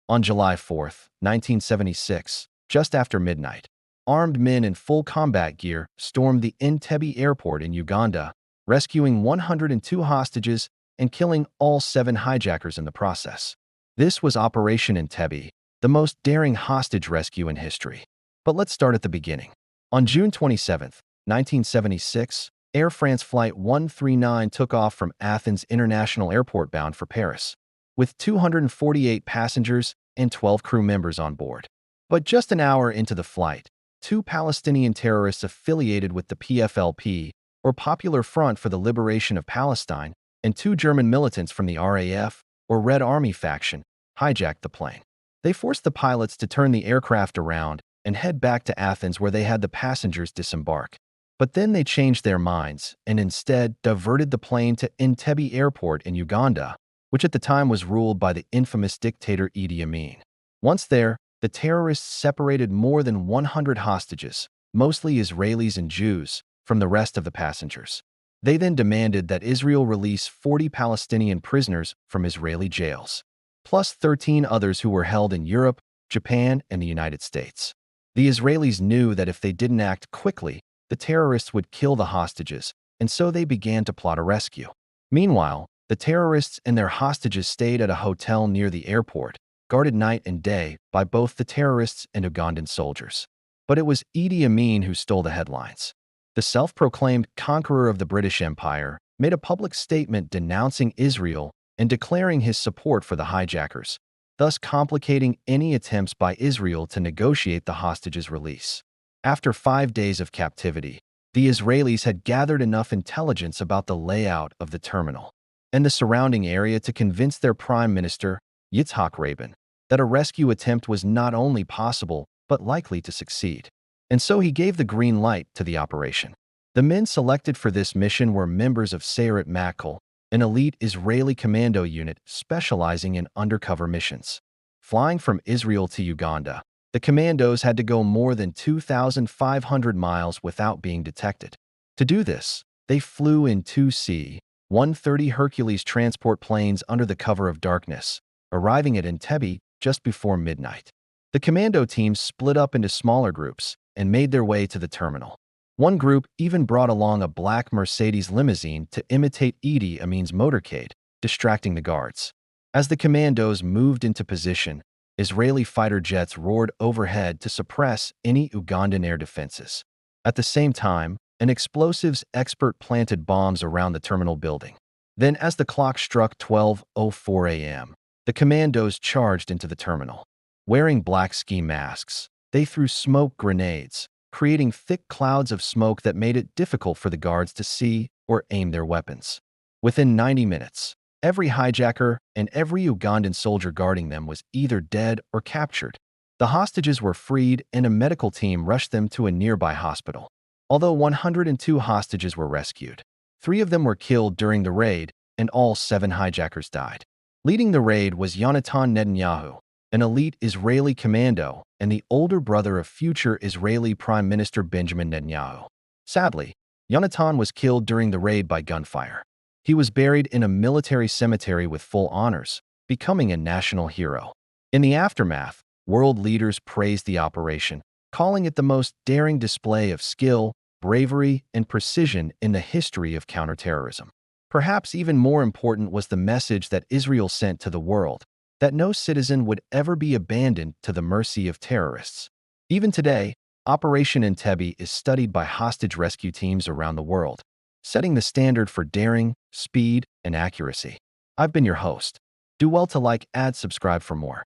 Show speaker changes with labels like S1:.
S1: On July 4th, 1976, just after midnight, armed men in full combat gear stormed the Entebbe airport in Uganda, rescuing 102 hostages and killing all 7 hijackers in the process. This was Operation Entebbe, the most daring hostage rescue in history. But let's start at the beginning. On June 27, 1976, Air France Flight 139 took off from Athens International Airport bound for Paris, with 248 passengers and 12 crew members on board. But just an hour into the flight, 2 Palestinian terrorists affiliated with the PFLP, or Popular Front for the Liberation of Palestine, and 2 German militants from the RAF, or Red Army faction, hijacked the plane. They forced the pilots to turn the aircraft around and head back to Athens where they had the passengers disembark. But then they changed their minds and instead diverted the plane to Entebbe Airport in Uganda, which at the time was ruled by the infamous dictator Idi Amin. Once there, the terrorists separated more than 100 hostages, mostly Israelis and Jews, from the rest of the passengers. They then demanded that Israel release 40 Palestinian prisoners from Israeli jails, plus 13 others who were held in Europe, Japan, and the United States. The Israelis knew that if they didn't act quickly, the terrorists would kill the hostages, and so they began to plot a rescue. Meanwhile, the terrorists and their hostages stayed at a hotel near the airport, guarded night and day by both the terrorists and Ugandan soldiers. But it was Idi Amin who stole the headlines. The self-proclaimed conqueror of the British Empire made a public statement denouncing Israel and declaring his support for the hijackers, thus complicating any attempts by Israel to negotiate the hostages' release. After 5 days of captivity, the Israelis had gathered enough intelligence about the layout of the terminal and the surrounding area to convince their prime minister, Yitzhak Rabin, that a rescue attempt was not only possible but likely to succeed. And so he gave the green light to the operation. The men selected for this mission were members of Sayeret Matkal, an elite Israeli commando unit specializing in undercover missions. Flying from Israel to Uganda, the commandos had to go more than 2,500 miles without being detected. To do this, they flew in 2 C-130 Hercules transport planes under the cover of darkness, arriving at Entebbe just before midnight. The commando teams split up into smaller groups and made their way to the terminal. One group even brought along a black Mercedes limousine to imitate Idi Amin's motorcade, distracting the guards. As the commandos moved into position, Israeli fighter jets roared overhead to suppress any Ugandan air defenses. At the same time, an explosives expert planted bombs around the terminal building. Then, as the clock struck 12:04 a.m., the commandos charged into the terminal. Wearing black ski masks, they threw smoke grenades, creating thick clouds of smoke that made it difficult for the guards to see or aim their weapons. Within 90 minutes, every hijacker and every Ugandan soldier guarding them was either dead or captured. The hostages were freed and a medical team rushed them to a nearby hospital. Although 102 hostages were rescued, 3 of them were killed during the raid and all 7 hijackers died. Leading the raid was Yonatan Netanyahu, an elite Israeli commando and the older brother of future Israeli Prime Minister Benjamin Netanyahu. Sadly, Yonatan was killed during the raid by gunfire. He was buried in a military cemetery with full honors, becoming a national hero. In the aftermath, world leaders praised the operation, calling it the most daring display of skill, bravery, and precision in the history of counterterrorism. Perhaps even more important was the message that Israel sent to the world, that no citizen would ever be abandoned to the mercy of terrorists. Even today, Operation Entebbe is studied by hostage rescue teams around the world, setting the standard for daring, speed, and accuracy. I've been your host. Do well to like, subscribe for more.